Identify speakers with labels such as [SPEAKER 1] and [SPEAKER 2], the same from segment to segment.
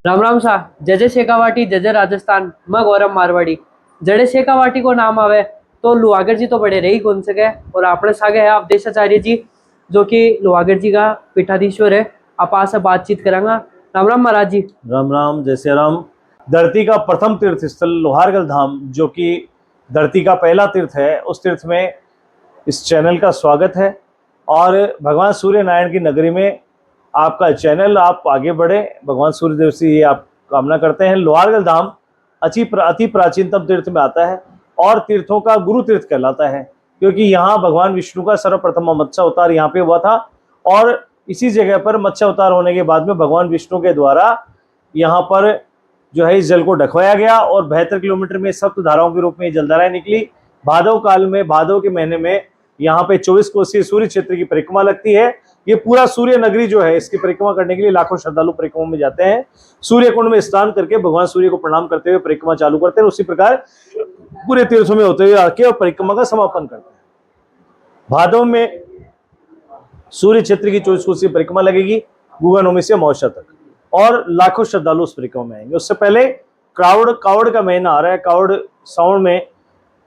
[SPEAKER 1] राम राम सा जय जय शेखावाटी जय जय राजस्थान। मैं गौरव मारवाड़ी। जड़े शेखावाटी को नाम आवे तो लुहागर जी तो बड़े रही गुण सके। और अपने सागे है अवधेशाचार्य जी जो कि लुहागर जी का पीठाधीश्वर है। आप से बातचीत करेंगे। राम राम महाराज जी।
[SPEAKER 2] राम राम जय श्री राम। धरती का प्रथम तीर्थ स्थल लोहारगल धाम जो कि धरती का पहला तीर्थ है, उस तीर्थ में इस चैनल का स्वागत है। और भगवान सूर्य नारायण की नगरी में आपका चैनल, आप आगे बढ़े, भगवान सूर्यदेव से ये आप कामना करते हैं। लोहारगल धाम अति प्राचीनतम तीर्थ में आता है और तीर्थों का गुरु तीर्थ कहलाता है, क्योंकि यहाँ भगवान विष्णु का सर्वप्रथम मत्स्य अवतार यहाँ पे हुआ था। और इसी जगह पर मत्स्य अवतार होने के बाद में भगवान विष्णु के द्वारा यहाँ पर जो है इस जल को ढकवाया गया और 72 किलोमीटर में सप्त धाराओं के रूप में जलधाराएं निकली। भादव काल में, भादव के महीने में यहाँ पे 24 कोसीय सूर्य क्षेत्र की परिक्रमा लगती है। ये पूरा सूर्य नगरी जो है, इसकी परिक्रमा करने के लिए लाखों श्रद्धालु परिक्रमा में जाते हैं। सूर्य कुंड में स्नान करके भगवान सूर्य को प्रणाम करते हुए परिक्रमा चालू करते हैं। उसी प्रकार पूरे तीर्थों में होते हुए आके और परिक्रमा का समापन करते हैं। भादव में सूर्य क्षेत्र की 24 कोसीय परिक्रमा लगेगी गुगा नवमी से अमावस्या तक, और लाखों श्रद्धालु उस परिक्रमा में आएंगे। उससे पहले कावड़ का महीना आ रहा है। कावड़ सावन में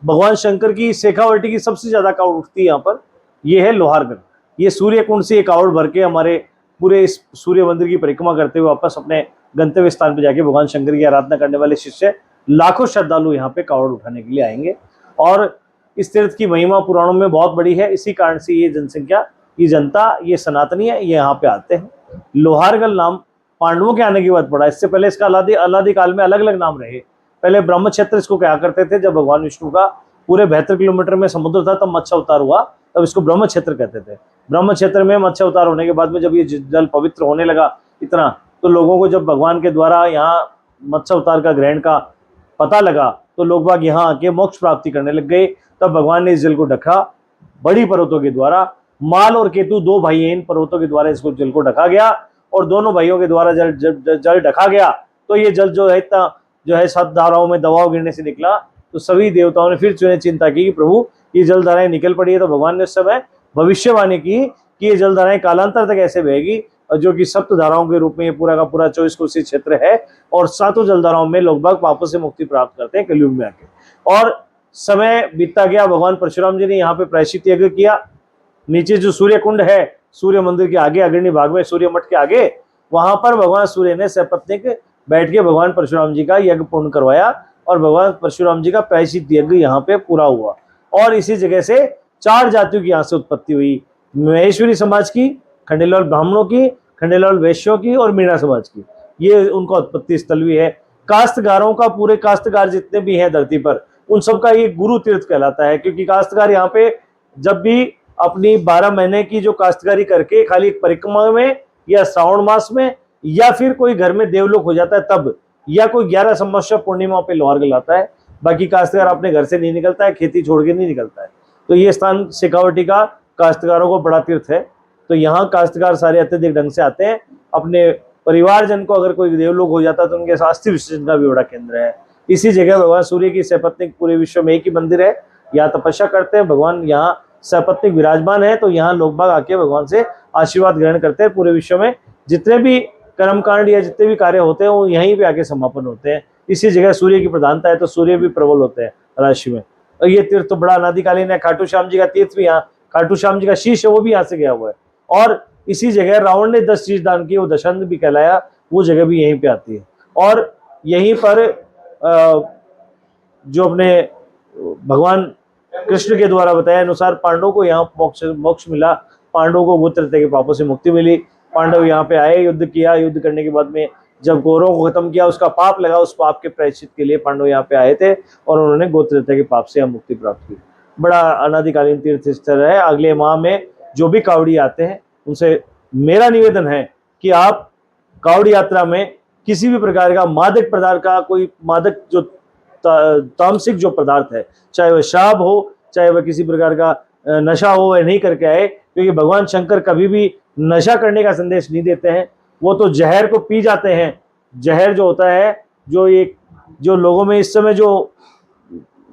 [SPEAKER 2] भगवान शंकर की शेखावाटी की सबसे ज्यादा कावड़ उठती है यहाँ पर, यह है लोहारगढ़। ये सूर्य कुंड से एक कावड़ भर के हमारे पूरे इस सूर्य मंदिर की परिक्रमा करते हुए वापस अपने गंतव्य स्थान पर जाके भगवान शंकर की आराधना करने वाले शिष्य लाखों श्रद्धालु यहाँ पे कावड़ उठाने के लिए आएंगे। और इस तीर्थ की महिमा पुराणों में बहुत बड़ी है। इसी कारण से ये जनसंख्या, ये जनता, ये सनातनी है, ये यहाँ पे आते हैं। लोहारगल नाम पांडवों के आने के बाद पड़ा। इससे पहले इसका अलादि काल में अलग अलग नाम रहे। पहले ब्रह्म क्षेत्र इसको क्या करते थे। जब भगवान विष्णु का पूरे 72 किलोमीटर में समुद्र था तब मत्स्य अवतार हुआ, तब इसको ब्रह्म क्षेत्र कहते थे। ब्रह्म क्षेत्र में मत्स्य अवतार होने के बाद में जब ये जल पवित्र होने लगा इतना, तो लोगों को जब भगवान के द्वारा यहाँ मत्स्य अवतार का ग्रहण का पता लगा तो लोग बाग यहाँ आके मोक्ष प्राप्ति करने लग गए। तब भगवान ने इस जल को ढका बड़ी पर्वतों के द्वारा। माल और केतु दो भाई हैं, इन पर्वतों के द्वारा इसको जल को ढका गया और दोनों भाइयों के द्वारा जल ढका गया तो ये जल जो है इतना जो है 7 धाराओं में दबाव गिरने से निकला। तो सभी देवताओं ने फिर चिंता की कि प्रभु ये जलधाराएं निकल पड़ी है। तो भगवान ने उस समय भविष्यवाणी की कि ये जलधाराएं कालांतर तक ऐसे बहेगी, और जो कि सप्त धाराओं के रूप में ये पूरा का पूरा 24 कोसीय क्षेत्र है। और 7 जलधाराओं में लोग बाग पापों से मुक्ति प्राप्त करते हैं कलयुग में आके। और समय बीतता गया, भगवान परशुराम जी ने यहाँ पे प्रायश्चित यज्ञ किया। नीचे जो सूर्य कुंड है, सूर्य मंदिर के आगे अग्रणी भाग में, सूर्य मठ के आगे, वहां पर भगवान सूर्य ने सपत्नीक बैठ के भगवान परशुराम जी का यज्ञ पूर्ण करवाया और भगवान परशुराम जी का प्रायश्चित यज्ञ यहाँ पे पूरा हुआ। और इसी जगह से 4 जातियों की यहाँ से उत्पत्ति हुई। महेश्वरी समाज की, खंडेलवाल ब्राह्मणों की, खंडेलवाल वैश्यों की और मीणा समाज की, ये उनका उत्पत्ति स्थल भी है। काश्तकारों का, पूरे काश्तकार जितने भी हैं धरती पर, उन सबका ये गुरु तीर्थ कहलाता है। क्योंकि काश्तकार यहाँ पे जब भी अपनी 12 महीने की जो काश्तकारी करके खाली परिक्रमा में या श्रावण मास में या फिर कोई घर में देवलोक हो जाता है तब, या कोई 11 संवत्सर पूर्णिमा पे लोहारगल आता है। बाकी काश्तकार अपने घर से नहीं निकलता है, खेती छोड़ के नहीं निकलता है। तो ये स्थान शेखावाटी का काश्तकारों को बड़ा तीर्थ है। तो यहाँ काश्तकार सारे अत्यधिक ढंग से आते हैं। अपने परिवारजन को अगर कोई देवलोक हो जाता है तो उनके अस्थि विसर्जन का भी बड़ा केंद्र है। इसी जगह भगवान सूर्य की सपत्नीक पूरे विश्व में एक ही मंदिर है, यहाँ तपस्या करते हैं। भगवान यहाँ सपत्नीक विराजमान है, तो यहाँ लोग बाग आके भगवान से आशीर्वाद ग्रहण करते हैं। पूरे विश्व में जितने भी कर्मकांड या जितने भी कार्य होते हैं वो यहीं पे आके समापन होते हैं। इसी जगह सूर्य की प्रधानता है, तो सूर्य भी प्रबल होते हैं राशि में। और ये तीर्थ तो बड़ा अनादिकालीन है। खाटू श्याम जी का तीर्थ भी यहाँ, खाटू श्याम जी का शीश है वो भी यहाँ से गया हुआ है। और इसी जगह रावण ने 10 शीश दान किए, वो दशांध भी कहलाया, वो जगह भी यहीं पे आती है। और यहीं पर जो अपने भगवान कृष्ण के द्वारा बताया अनुसार पांडवों को यहाँ मोक्ष मिला। पांडवों को बहुत तरह के पापों से मुक्ति मिली। पांडव यहाँ पे आए, युद्ध किया, युद्ध करने के बाद में जब कौरवों को खत्म किया, उसका पाप लगा, उस पाप के प्रायश्चित के लिए पांडव यहाँ पे आए थे और उन्होंने गोत्रता के पाप से मुक्ति प्राप्त की। बड़ा अनादिकालीन तीर्थ स्थल है। अगले माह में जो भी कावड़ी आते हैं उनसे मेरा निवेदन है कि आप कावड़ी यात्रा में किसी भी प्रकार का मादक पदार्थ का, कोई मादक जो तामसिक जो पदार्थ है, चाहे वह शराब हो, चाहे वह किसी प्रकार का नशा हो, वह नहीं करके आए। क्योंकि भगवान शंकर कभी भी नशा करने का संदेश नहीं देते हैं। वो तो जहर को पी जाते हैं। जहर जो होता है, जो लोगों में इस समय जो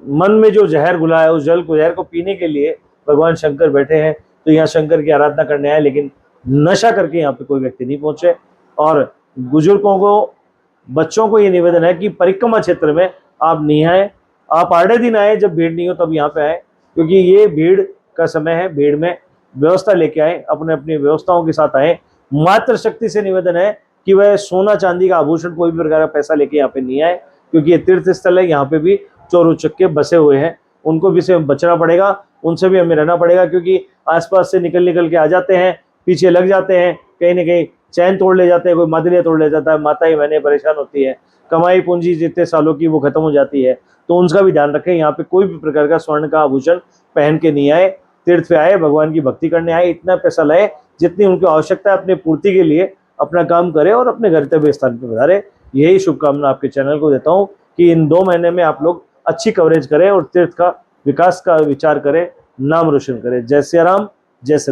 [SPEAKER 2] मन में जो जहर घुला है, उस जहर को पीने के लिए भगवान शंकर बैठे हैं। तो यहाँ शंकर की आराधना करने आए, लेकिन नशा करके यहाँ पे कोई व्यक्ति नहीं पहुंचे। और बुजुर्गों को बच्चों को ये निवेदन है कि परिक्रमा क्षेत्र में आप नहीं आए, आप आधे दिन आए, जब भीड़ नहीं हो तब यहाँ पे आए, क्योंकि ये भीड़ का समय है। भीड़ में व्यवस्था लेके आए, अपने अपनी व्यवस्थाओं के साथ आए। मात्र शक्ति से निवेदन है कि वह सोना चांदी का आभूषण कोई भी प्रकार का पैसा लेके यहाँ पे नहीं आए, क्योंकि ये तीर्थ स्थल है। यहाँ पे भी चोर उचक्के बसे हुए हैं, उनको भी से बचना पड़ेगा, उनसे भी हमें रहना पड़ेगा, क्योंकि आसपास से निकल के आ जाते हैं, पीछे लग जाते हैं, कहीं ना कहीं चैन तोड़ ले जाते हैं, कोई मादलियाँ तोड़ ले जाता है, माताएं बहनें परेशान होती है, कमाई पूंजी जितने सालों की वो खत्म हो जाती है। तो उनका भी ध्यान रखें। यहाँ पे कोई भी प्रकार का स्वर्ण का आभूषण पहन के नहीं आए, तीर्थ पे आए, भगवान की भक्ति करने आए, इतना पैसा लाए जितनी उनकी आवश्यकता है, अपनी पूर्ति के लिए अपना काम करे और अपने गंतव्य स्थान पर पधारे। यही शुभकामना आपके चैनल को देता हूँ कि इन 2 महीने में आप लोग अच्छी कवरेज करें और तीर्थ का विकास का विचार करें, नाम रोशन करें। जय सिया राम, जय श्री